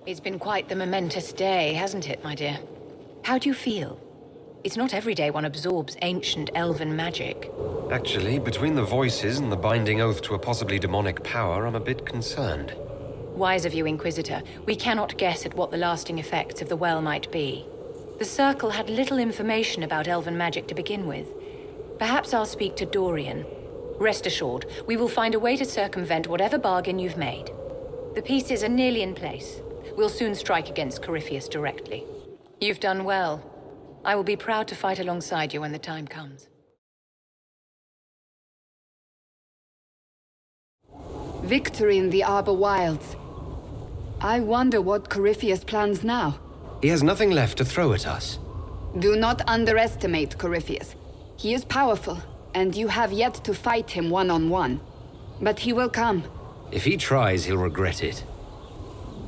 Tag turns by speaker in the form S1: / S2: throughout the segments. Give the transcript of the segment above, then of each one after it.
S1: It's been quite the momentous day, hasn't it, my dear? How do you feel? It's not every day one absorbs ancient elven magic.
S2: Actually, between the voices and the binding oath to a possibly demonic power, I'm a bit concerned.
S1: Wise of you, Inquisitor. We cannot guess at what the lasting effects of the well might be. The Circle had little information about elven magic to begin with. Perhaps I'll speak to Dorian. Rest assured, we will find a way to circumvent whatever bargain you've made. The pieces are nearly in place. We'll soon strike against Corypheus directly. You've done well. I will be proud to fight alongside you when the time comes.
S3: Victory in the Arbor Wilds. I wonder what Corypheus plans now.
S2: He has nothing left to throw at us.
S3: Do not underestimate Corypheus. He is powerful, and you have yet to fight him one-on-one. But he will come.
S2: If he tries, he'll regret it.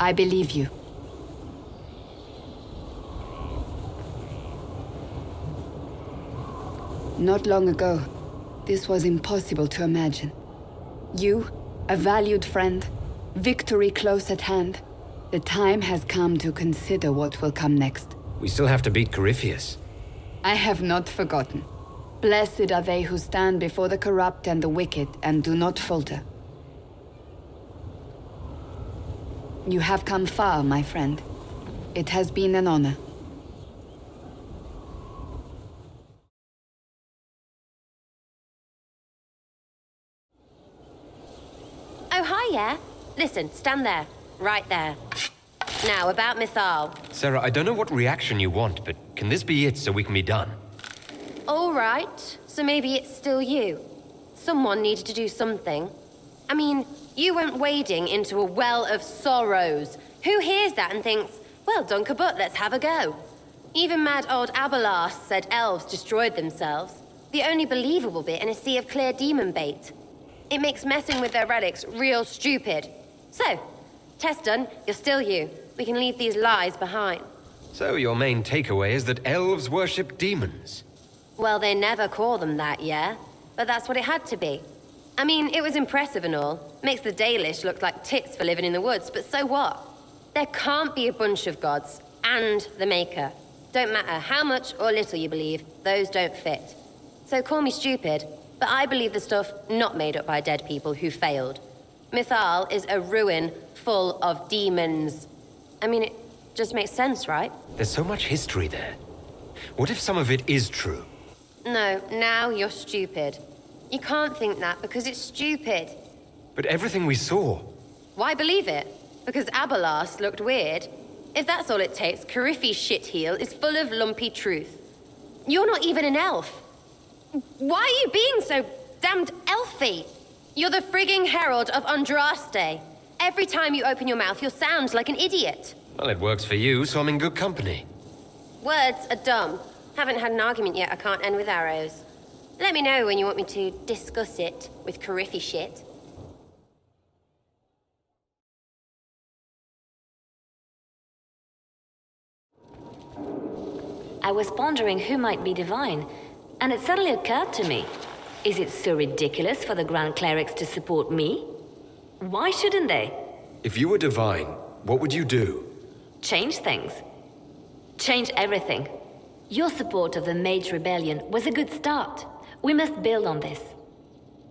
S3: I believe you. Not long ago, this was impossible to imagine. You, a valued friend, victory close at hand. The time has come to consider what will come next.
S2: We still have to beat Corypheus.
S3: I have not forgotten. Blessed are they who stand before the corrupt and the wicked and do not falter. You have come far, my friend. It has been an honor.
S4: Oh, hiya. Listen, stand there. Right there. Now, about Mythal.
S2: Sarah, I don't know what reaction you want, but can this be it so we can be done?
S4: All right. So maybe it's still you. Someone needed to do something. I mean, you went wading into a well of sorrows. Who hears that and thinks, well, done kabut, let's have a go? Even mad old Abelas said elves destroyed themselves. The only believable bit in a sea of clear demon bait. It makes messing with their relics real stupid. So, test done, you're still you. We can leave these lies behind.
S2: So your main takeaway is that elves worship demons?
S4: Well, they never call them that, yeah? But that's what it had to be. I mean, it was impressive and all. Makes the Dalish look like tits for living in the woods, but so what? There can't be a bunch of gods, and the Maker. Don't matter how much or little you believe, those don't fit. So call me stupid, but I believe the stuff not made up by dead people who failed. Mythal is a ruin full of demons. I mean, it just makes sense, right?
S2: There's so much history there. What if some of it is true?
S4: No, now you're stupid. You can't think that because it's stupid.
S2: But everything we saw...
S4: Why believe it? Because Abelas looked weird? If that's all it takes, Corypheus shitheel is full of lumpy truth. You're not even an elf. Why are you being so damned elfy? You're the frigging herald of Andraste. Every time you open your mouth, you'll sound like an idiot.
S2: Well, it works for you, so I'm in good company.
S4: Words are dumb. Haven't had an argument yet I can't end with arrows. Let me know when you want me to discuss it with Corypheus shit.
S5: I was pondering who might be divine, and it suddenly occurred to me. Is it so ridiculous for the Grand Clerics to support me? Why shouldn't they?
S2: If you were divine, what would you do?
S5: Change things. Change everything. Your support of the Mage Rebellion was a good start. We must build on this.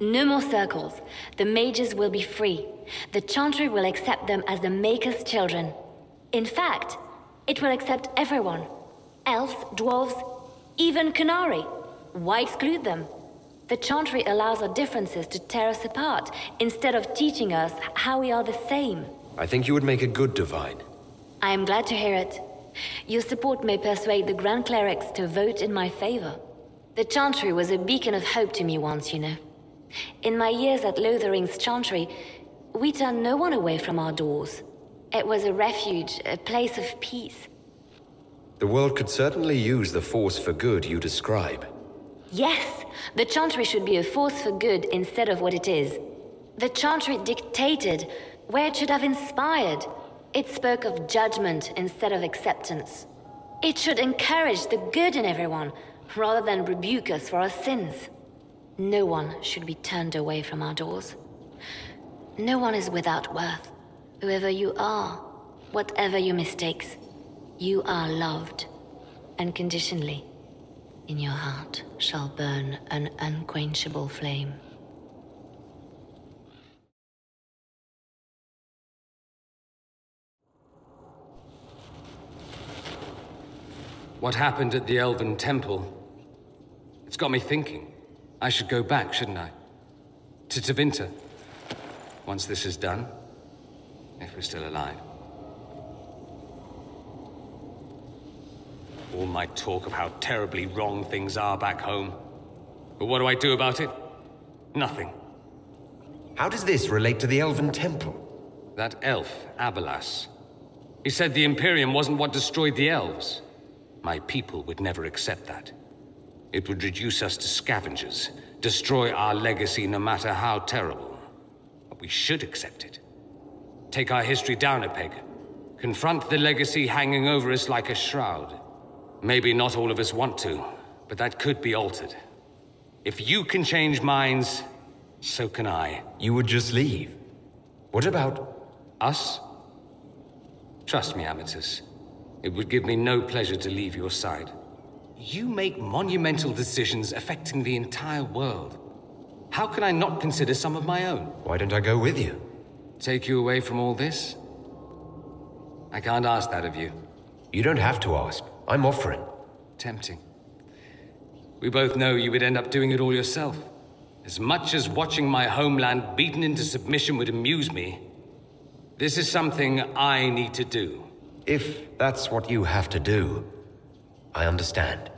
S5: No more circles. The mages will be free. The Chantry will accept them as the Maker's children. In fact, it will accept everyone. Elves, dwarves, even Canari. Why exclude them? The Chantry allows our differences to tear us apart, instead of teaching us how we are the same.
S2: I think you would make a good divine.
S5: I am glad to hear it. Your support may persuade the Grand Clerics to vote in my favor. The Chantry was a beacon of hope to me once, you know. In my years at Lothering's Chantry, we turned no one away from our doors. It was a refuge, a place of peace.
S2: The world could certainly use the force for good you describe.
S5: Yes, the Chantry should be a force for good instead of what it is. The Chantry dictated where it should have inspired. It spoke of judgment instead of acceptance. It should encourage the good in everyone, rather than rebuke us for our sins. No one should be turned away from our doors. No one is without worth, whoever you are. Whatever your mistakes, you are loved. Unconditionally. In your heart shall burn an unquenchable flame.
S6: What happened at the Elven Temple? It's got me thinking. I should go back, shouldn't I? To Tevinter. Once this is done. If we're still alive. All my talk of how terribly wrong things are back home. But what do I do about it? Nothing.
S2: How does this relate to the Elven Temple?
S6: That elf, Abelas. He said the Imperium wasn't what destroyed the elves. My people would never accept that. It would reduce us to scavengers, destroy our legacy no matter how terrible. But we should accept it. Take our history down a peg. Confront the legacy hanging over us like a shroud. Maybe not all of us want to, but that could be altered. If you can change minds, so can I.
S2: You would just leave. What about
S6: us? Trust me, Amatus. It would give me no pleasure to leave your side. You make monumental decisions affecting the entire world. How can I not consider some of my own?
S2: Why don't I go with you?
S6: Take you away from all this? I can't ask that of you.
S2: You don't have to ask. I'm offering.
S6: Tempting. We both know you would end up doing it all yourself. As much as watching my homeland beaten into submission would amuse me, this is something I need to do.
S2: If that's what you have to do, I understand.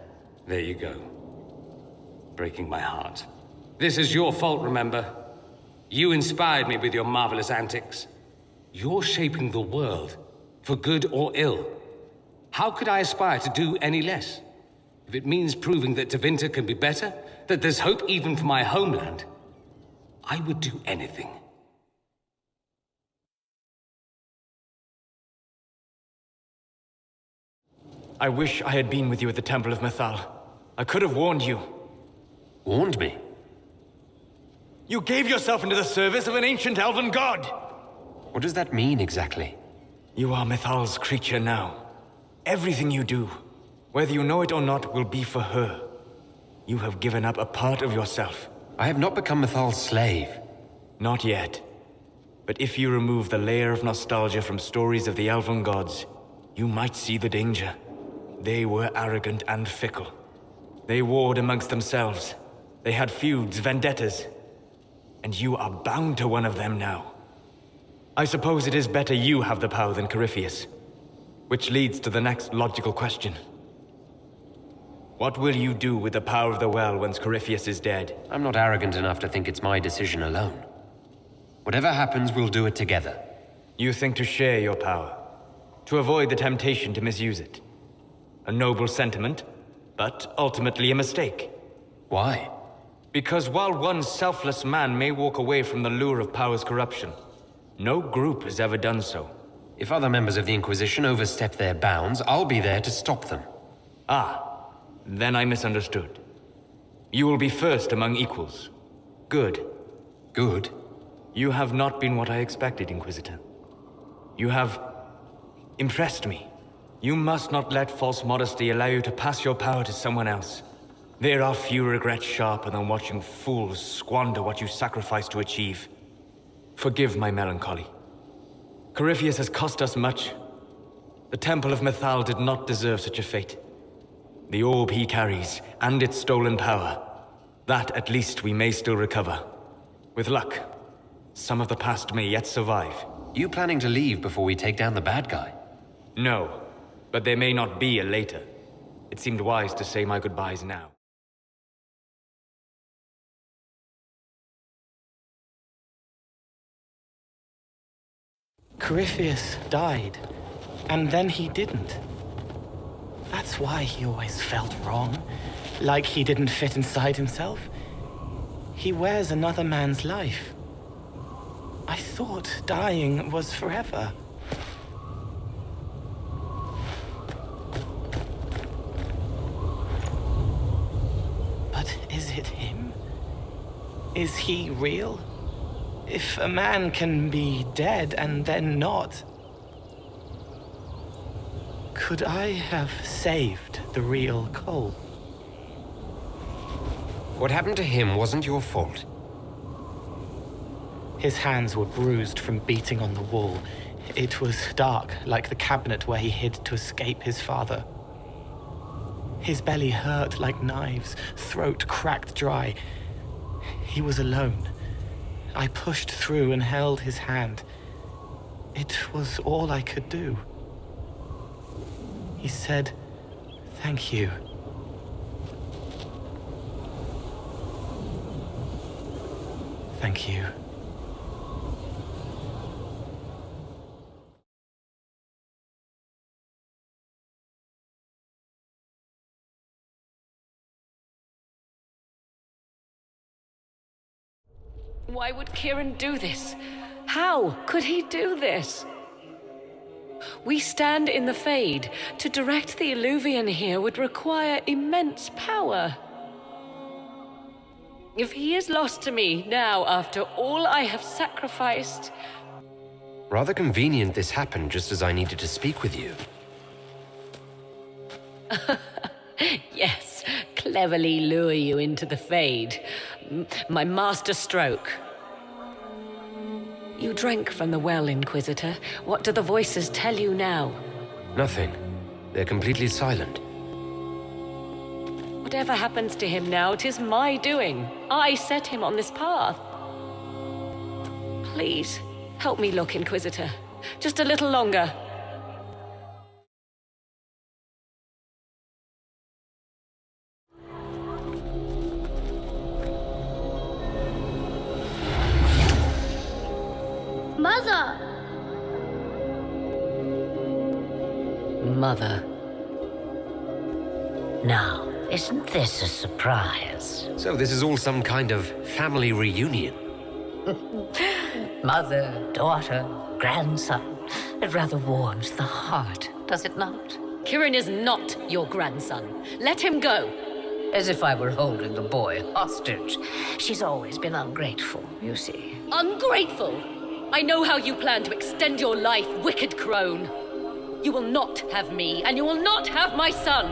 S6: There you go. Breaking my heart. This is your fault, remember? You inspired me with your marvelous antics. You're shaping the world, for good or ill. How could I aspire to do any less? If it means proving that Tevinter can be better, that there's hope even for my homeland, I would do anything.
S7: I wish I had been with you at the Temple of Mythal. I could have warned you.
S2: Warned me?
S7: You gave yourself into the service of an ancient elven god!
S2: What does that mean exactly?
S7: You are Mythal's creature now. Everything you do, whether you know it or not, will be for her. You have given up a part of yourself.
S2: I have not become Mythal's slave.
S7: Not yet. But if you remove the layer of nostalgia from stories of the elven gods, you might see the danger. They were arrogant and fickle. They warred amongst themselves. They had feuds, vendettas. And you are bound to one of them now. I suppose it is better you have the power than Corypheus. Which leads to the next logical question. What will you do with the power of the well once Corypheus is dead?
S2: I'm not arrogant enough to think it's my decision alone. Whatever happens, we'll do it together.
S7: You think to share your power, to avoid the temptation to misuse it. A noble sentiment, but ultimately a mistake.
S2: Why?
S7: Because while one selfless man may walk away from the lure of power's corruption, no group has ever done so.
S2: If other members of the Inquisition overstep their bounds, I'll be there to stop them.
S7: Ah, then I misunderstood. You will be first among equals. Good.
S2: Good?
S7: You have not been what I expected, Inquisitor. You have impressed me. You must not let false modesty allow you to pass your power to someone else. There are few regrets sharper than watching fools squander what you sacrifice to achieve. Forgive my melancholy. Corypheus has cost us much. The Temple of Mythal did not deserve such a fate. The orb he carries, and its stolen power, that at least we may still recover. With luck, some of the past may yet survive.
S2: You planning to leave before we take down the bad guy?
S7: No, but there may not be a later. It seemed wise to say my goodbyes now.
S8: Corypheus died, and then he didn't. That's why he always felt wrong, like he didn't fit inside himself. He wears another man's life. I thought dying was forever. But is it him? Is he real? If a man can be dead and then not... Could I have saved the real Cole?
S2: What happened to him wasn't your fault.
S8: His hands were bruised from beating on the wall. It was dark, like the cabinet where he hid to escape his father. His belly hurt like knives, throat cracked dry. He was alone. I pushed through and held his hand. It was all I could do. He said, "Thank you." Thank you.
S1: Why would Kieran do this? How could he do this? We stand in the Fade. To direct the Illuvian here would require immense power. If he is lost to me now after all I have sacrificed...
S2: Rather convenient this happened just as I needed to speak with you.
S1: Yes, cleverly lure you into the Fade. My master stroke. You drank from the well, Inquisitor. What do the voices tell you now?
S2: Nothing. They're completely silent.
S1: Whatever happens to him now, 'tis my doing. I set him on this path. Please, help me look, Inquisitor. Just a little longer.
S9: Mother!
S1: Mother.
S10: Now, isn't this a surprise?
S2: So this is all some kind of family reunion.
S10: Mother, daughter, grandson. It rather warms the heart, does it not?
S1: Kieran is not your grandson. Let him go.
S10: As if I were holding the boy hostage. She's always been ungrateful, you see.
S1: Ungrateful! I know how you plan to extend your life, wicked crone. You will not have me, and you will not have my son.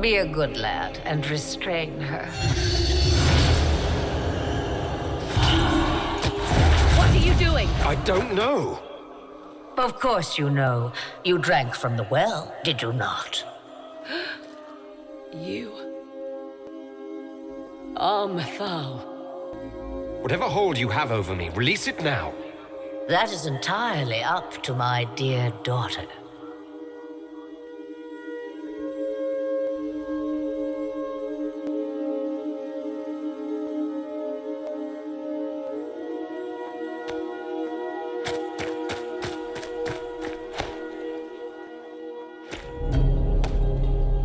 S10: Be a good lad and restrain her.
S1: What are you doing?
S2: I don't know.
S10: Of course you know. You drank from the well, did you not?
S1: You... Mithal.
S2: Whatever hold you have over me, release it now.
S10: That is entirely up to my dear daughter.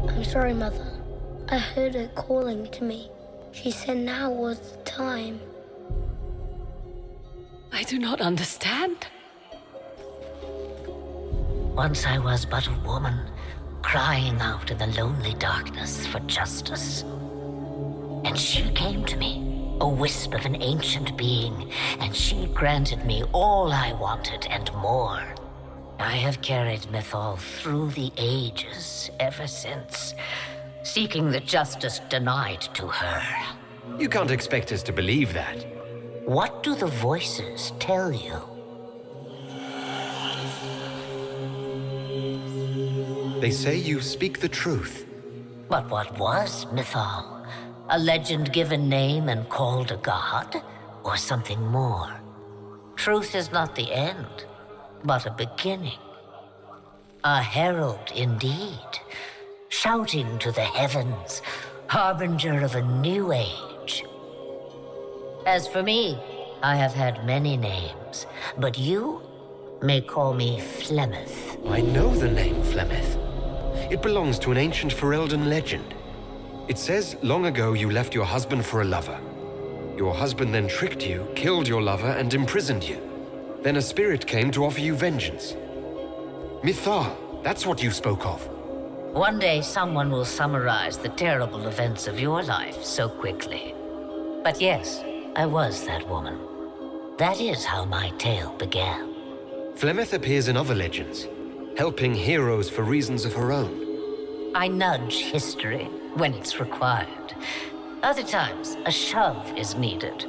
S9: I'm sorry, Mother. I heard her calling to me. She said now was the time.
S1: I do not understand.
S10: Once I was but a woman, crying out in the lonely darkness for justice. And she came to me, a wisp of an ancient being, and she granted me all I wanted and more. I have carried Mithal through the ages ever since, seeking the justice denied to her.
S2: You can't expect us to believe that.
S10: What do the voices tell you?
S2: They say you speak the truth.
S10: But what was Mithal? A legend given name and called a god? Or something more? Truth is not the end, but a beginning. A herald indeed, shouting to the heavens, harbinger of a new age. As for me, I have had many names, but you may call me Flemeth.
S2: I know the name Flemeth. It belongs to an ancient Ferelden legend. It says long ago you left your husband for a lover. Your husband then tricked you, killed your lover, and imprisoned you. Then a spirit came to offer you vengeance. Mithal, that's what you spoke of.
S10: One day someone will summarize the terrible events of your life so quickly. But yes, I was that woman. That is how my tale began.
S2: Flemeth appears in other legends, helping heroes for reasons of her own.
S10: I nudge history when it's required. Other times, a shove is needed.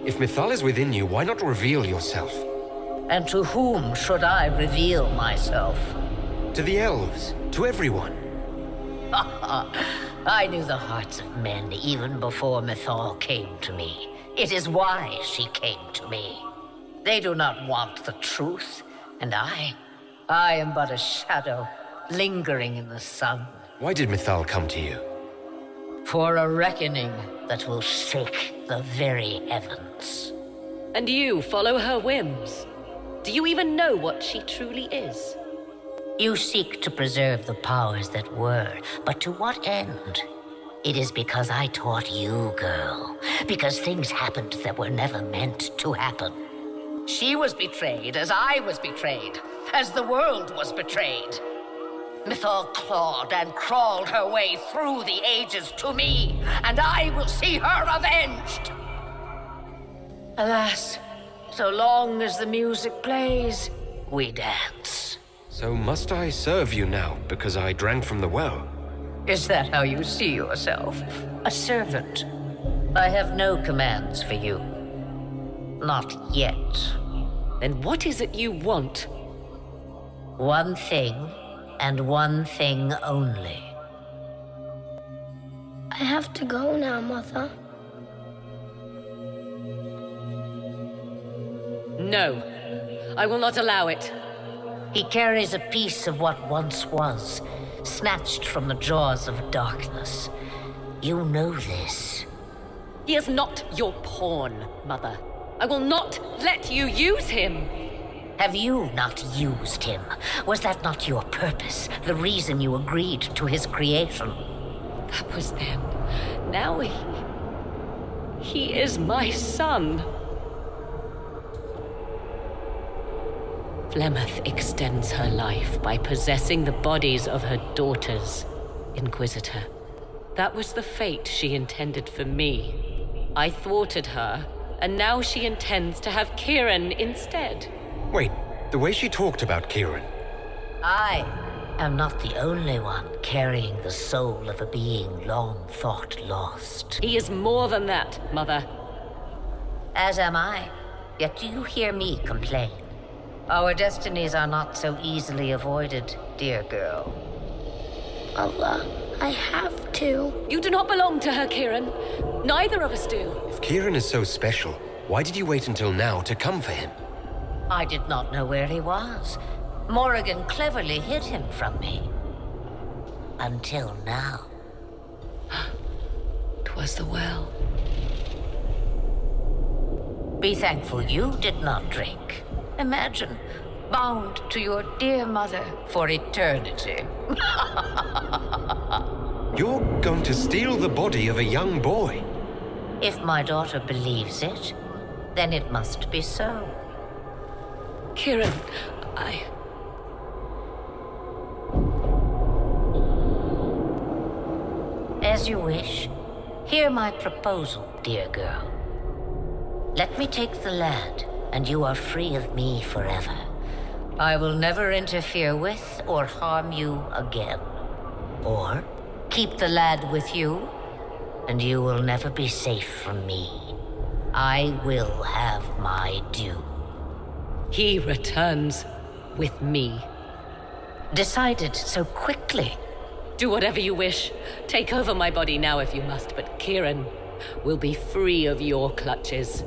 S2: If Mythal is within you, why not reveal yourself?
S10: And to whom should I reveal myself?
S2: To the elves, to everyone.
S10: I knew the hearts of men even before Mythal came to me. It is why she came to me. They do not want the truth, and I am but a shadow lingering in the sun.
S2: Why did Mythal come to you?
S10: For a reckoning that will shake the very heavens.
S5: And you follow her whims. Do you even know what she truly is?
S10: You seek to preserve the powers that were, but to what end? It is because I taught you, girl. Because things happened that were never meant to happen. She was betrayed as I was betrayed, as the world was betrayed. Mythal clawed and crawled her way through the ages to me, and I will see her avenged! Alas, so long as the music plays, we dance.
S2: So must I serve you now, because I drank from the well?
S10: Is that how you see yourself? A servant? I have no commands for you. Not yet.
S5: Then what is it you want?
S10: One thing, and one thing only.
S9: I have to go now, Mother.
S5: No, I will not allow it.
S10: He carries a piece of what once was, snatched from the jaws of darkness. You know this.
S5: He is not your pawn, Mother. I will not let you use him.
S10: Have you not used him? Was that not your purpose, the reason you agreed to his creation?
S5: That was then. Now he is my son. Flemeth extends her life by possessing the bodies of her daughters, Inquisitor. That was the fate she intended for me. I thwarted her, and now she intends to have Kieran instead.
S2: Wait, the way she talked about Kieran.
S10: I am not the only one carrying the soul of a being long thought lost.
S5: He is more than that, Mother.
S10: As am I. Yet do you hear me complain? Our destinies are not so easily avoided, dear girl.
S9: Mother, I have to.
S5: You do not belong to her, Kieran. Neither of us do.
S2: If Kieran is so special, why did you wait until now to come for him?
S10: I did not know where he was. Morrigan cleverly hid him from me. Until now.
S5: 'Twas the well.
S10: Be thankful you did not drink. Imagine, bound to your dear mother for eternity.
S2: You're going to steal the body of a young boy.
S10: If my daughter believes it, then it must be so.
S5: Kieran,
S10: As you wish. Hear my proposal, dear girl. Let me take the lad, and you are free of me forever. I will never interfere with or harm you again. Or keep the lad with you, and you will never be safe from me. I will have my due.
S5: he returns with me.
S10: Decided so quickly.
S5: Do whatever you wish. Take over my body now if you must, but Kieran will be free of your clutches.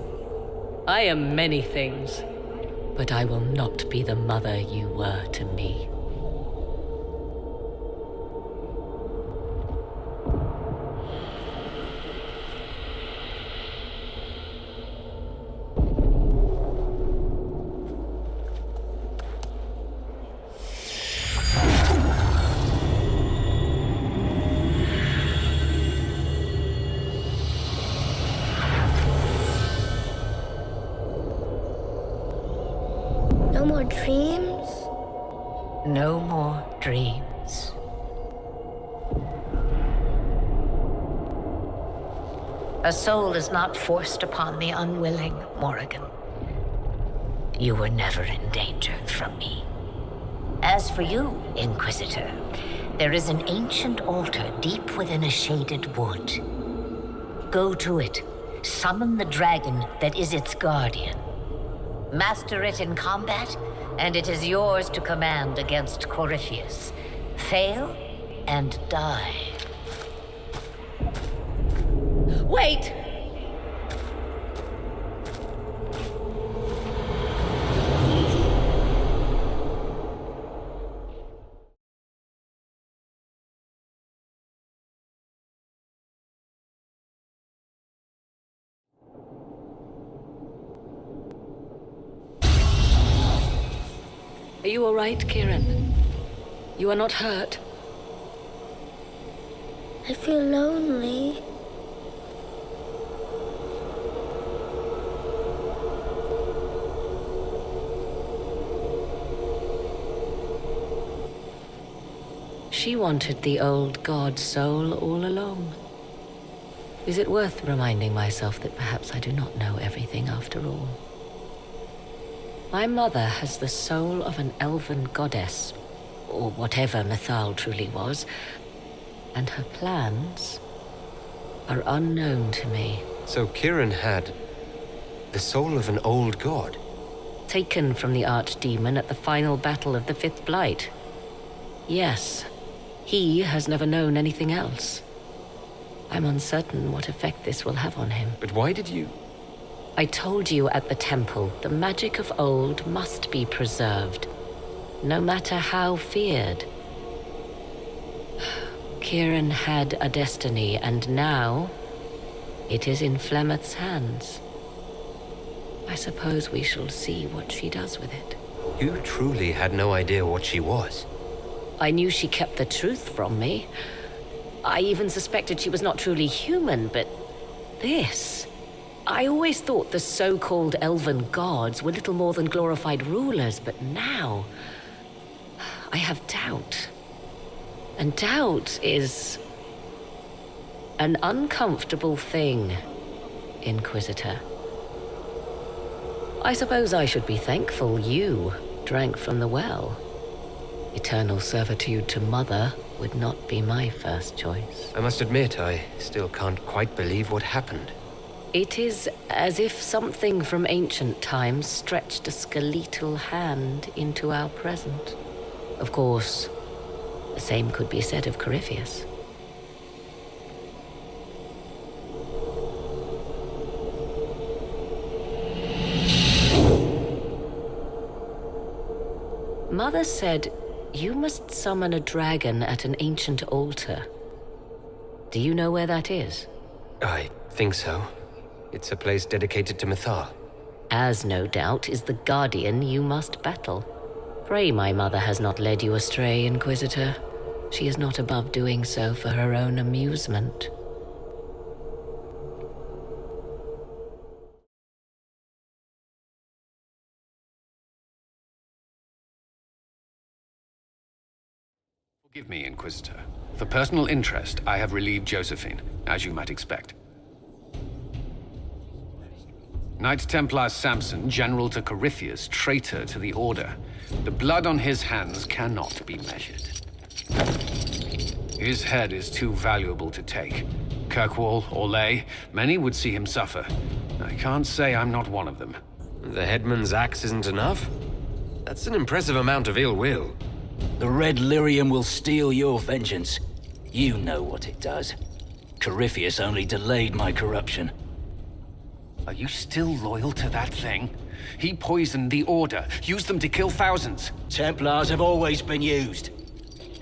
S5: I am many things, but I will not be the mother you were to me.
S9: No more dreams?
S10: No more dreams. A soul is not forced upon the unwilling, Morrigan. you were never in danger from me. As for you, Inquisitor, there is an ancient altar deep within a shaded wood. Go to it, summon the dragon that is its guardian. Master it in combat, and it is yours to command against Corypheus. Fail, and die.
S1: Wait! Are you all right, Kieran? You are not hurt?
S9: I feel lonely.
S1: She wanted the old god soul all along. Is it worth reminding myself that perhaps I do not know everything after all? My mother has the soul of an elven goddess, or whatever Mythal truly was, and her plans are unknown to me.
S2: So Kieran had the soul of an old god?
S1: Taken from the archdemon at the final battle of the Fifth Blight. Yes, he has never known anything else. I'm uncertain what effect this will have on him.
S2: But why did you...
S1: I told you at the temple, the magic of old must be preserved, no matter how feared. Kieran had a destiny, and now it is in Flemeth's hands. I suppose we shall see what she does with it.
S2: You truly had no idea what she was.
S1: I knew she kept the truth from me. I even suspected she was not truly human, but this... I always thought the so-called elven gods were little more than glorified rulers, but now... I have doubt. And doubt is... an uncomfortable thing, Inquisitor. I suppose I should be thankful you drank from the well. Eternal servitude to Mother would not be my first choice.
S2: I must admit, I still can't quite believe what happened.
S1: It is as if something from ancient times stretched a skeletal hand into our present. Of course, the same could be said of Corypheus. Mother said you must summon a dragon at an ancient altar. Do you know where that is?
S2: I think so. It's a place dedicated to Mythal.
S1: As no doubt is the guardian you must battle. Pray my mother has not led you astray, Inquisitor. She is not above doing so for her own amusement.
S11: Forgive me, Inquisitor. For personal interest, I have relieved Josephine, as you might expect. Knight Templar Samson, general to Corypheus, traitor to the Order. The blood on his hands cannot be measured. His head is too valuable to take. Kirkwall, Orlais, many would see him suffer. I can't say I'm not one of them.
S2: The headman's axe isn't enough? That's an impressive amount of ill will.
S12: The Red Lyrium will steal your vengeance. You know what it does. Corypheus only delayed my corruption.
S11: Are you still loyal to that thing? He poisoned the Order, used them to kill thousands.
S12: Templars have always been used.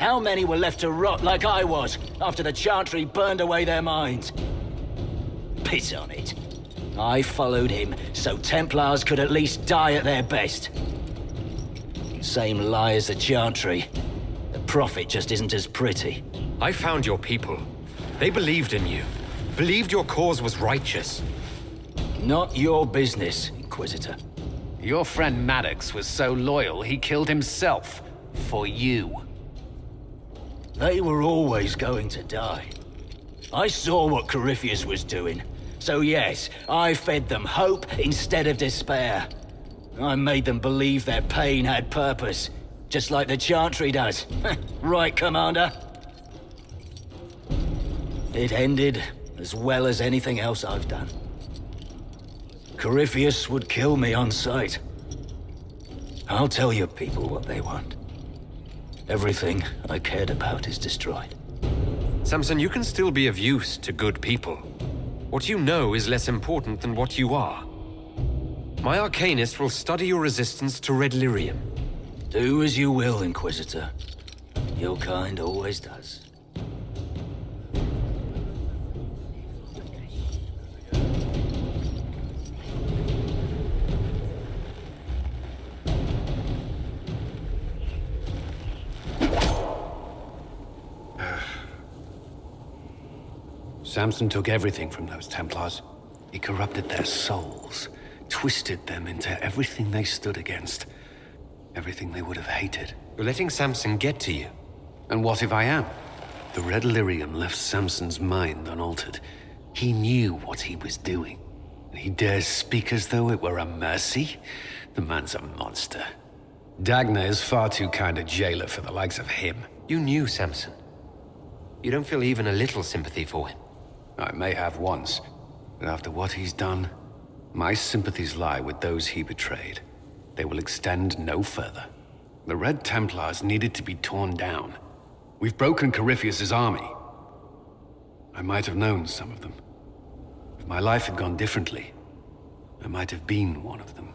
S12: How many were left to rot like I was, after the Chantry burned away their minds? Piss on it. I followed him, so Templars could at least die at their best. Same lie as the Chantry. The Prophet just isn't as pretty.
S2: I found your people. They believed in you. Believed your cause was righteous.
S12: Not your business, Inquisitor.
S11: Your friend Maddox was so loyal, he killed himself. For you.
S12: They were always going to die. I saw what Corypheus was doing. So yes, I fed them hope instead of despair. I made them believe their pain had purpose, just like the Chantry does. Right, Commander? It ended as well as anything else I've done. Corypheus would kill me on sight. I'll tell your people what they want. Everything I cared about is destroyed.
S2: Samson, you can still be of use to good people. What you know is less important than what you are. My Arcanist will study your resistance to Red Lyrium.
S12: Do as you will, Inquisitor. Your kind always does.
S11: Samson took everything from those Templars. He corrupted their souls, twisted them into everything they stood against, everything they would have hated.
S2: You're letting Samson get to you.
S11: And what if I am? The Red Lyrium left Samson's mind unaltered. He knew what he was doing. And he dares speak as though it were a mercy? The man's a monster. Dagna is far too kind a jailer for the likes of him.
S2: You knew Samson. You don't feel even a little sympathy for him.
S11: I may have once, but after what he's done, my sympathies lie with those he betrayed. They will extend no further. The Red Templars needed to be torn down. We've broken Corypheus' army. I might have known some of them. If my life had gone differently, I might have been one of them.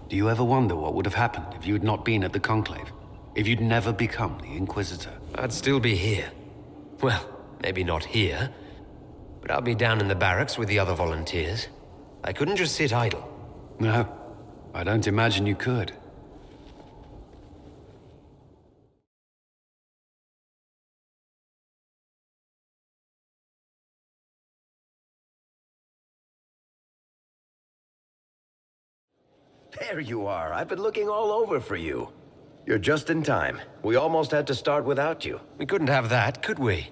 S11: Do you ever wonder what would have happened if you had not been at the Conclave? If you'd never become the Inquisitor?
S2: I'd still be here. Well, maybe not here, but I'll be down in the barracks with the other volunteers. I couldn't just sit idle.
S11: No, I don't imagine you could.
S13: There you are. I've been looking all over for you. You're just in time. We almost had to start without you.
S2: We couldn't have that, could we?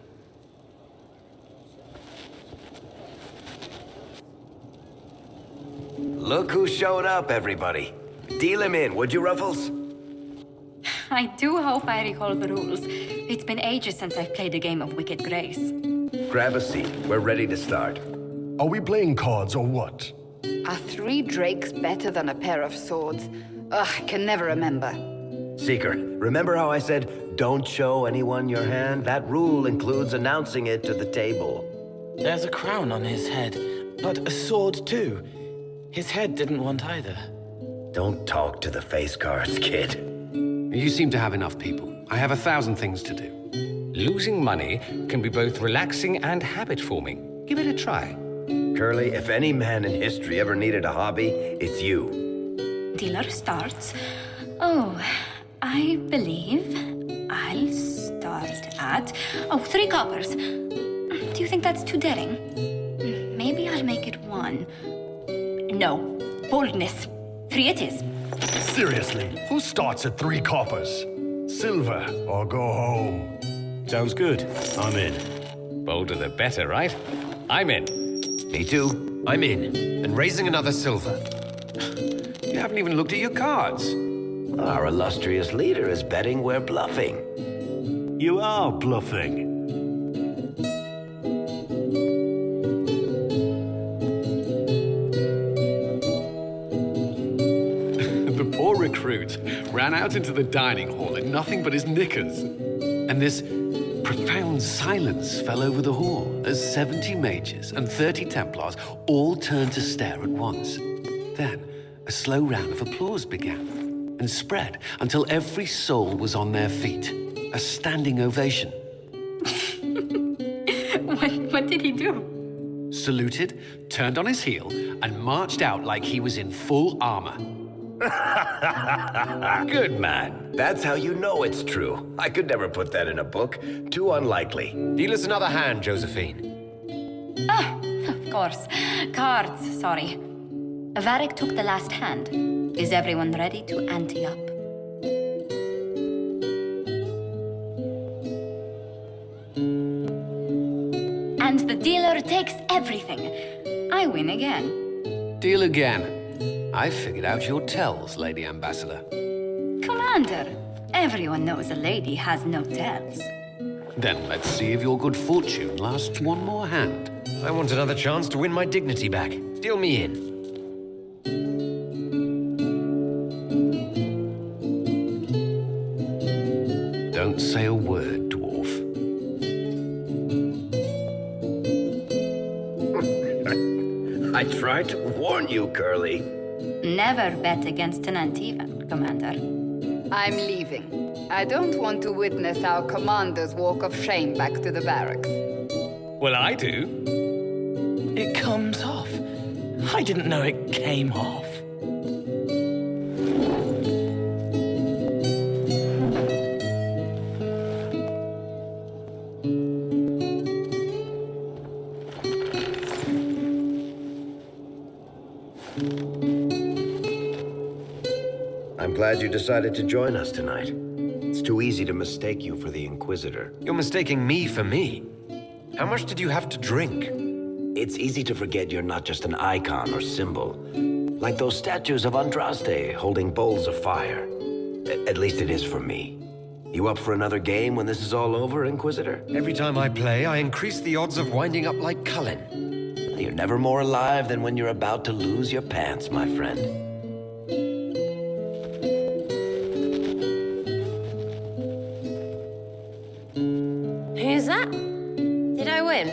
S13: Look who showed up, everybody. Deal him in, would you, Ruffles?
S14: I do hope I recall the rules. It's been ages since I've played a game of Wicked Grace.
S13: Grab a seat. We're ready to start.
S15: Are we playing cards or what?
S3: Are 3 drakes better than a pair of swords? Ugh, I can never remember.
S13: Seeker, remember how I said, don't show anyone your hand? That rule includes announcing it to the table.
S8: There's a crown on his head, but a sword too. His head didn't want either.
S13: Don't talk to the face cards, kid.
S11: You seem to have enough people. I have 1,000 things to do. Losing money can be both relaxing and habit-forming. Give it a try.
S13: Curly, if any man in history ever needed a hobby, it's you.
S14: Dealer starts. Oh, I believe I'll start at... 3 coppers. Do you think that's too daring? Maybe I'll make it 1. No. Boldness. 3 it is.
S15: Seriously, who starts at 3 coppers? Silver or go home?
S11: Sounds good. I'm in. Bolder the better, right? I'm in.
S2: Me too. I'm in. And raising another silver.
S11: You haven't even looked at your cards.
S13: Our illustrious leader is betting we're bluffing.
S15: You are bluffing.
S11: The poor recruit ran out into the dining hall in nothing but his knickers. And this profound silence fell over the hall as 70 mages and 30 Templars all turned to stare at once. Then, a slow round of applause began and spread until every soul was on their feet. A standing ovation.
S14: What did he do?
S11: Saluted, turned on his heel, and marched out like he was in full armor.
S13: Good man. That's how you know it's true. I could never put that in a book. Too unlikely.
S2: Deal us another hand, Josephine.
S14: Of course. Cards, sorry. Varric took the last hand. Is everyone ready to ante up? And the dealer takes everything. I win again.
S11: Deal again. I figured out your tells, Lady Ambassador.
S14: Commander, everyone knows a lady has no tells.
S11: Then let's see if your good fortune lasts one more hand.
S2: I want another chance to win my dignity back. Deal me in.
S11: Don't say a word, dwarf.
S13: I tried to warn you, Curly.
S14: Never bet against an Antivan, Commander.
S3: I'm leaving. I don't want to witness our commander's walk of shame back to the barracks.
S7: Well, I do.
S8: It comes off. I didn't know it came off.
S13: I'm glad you decided to join us tonight. It's too easy to mistake you for the Inquisitor.
S2: You're mistaking me for me. How much did you have to drink?
S13: It's easy to forget you're not just an icon or symbol. Like those statues of Andraste holding bowls of fire. At least it is for me. You up for another game when this is all over, Inquisitor?
S2: Every time I play, I increase the odds of winding up like Cullen.
S13: You're never more alive than when you're about to lose your pants, my friend.
S4: Who's that? Did I win?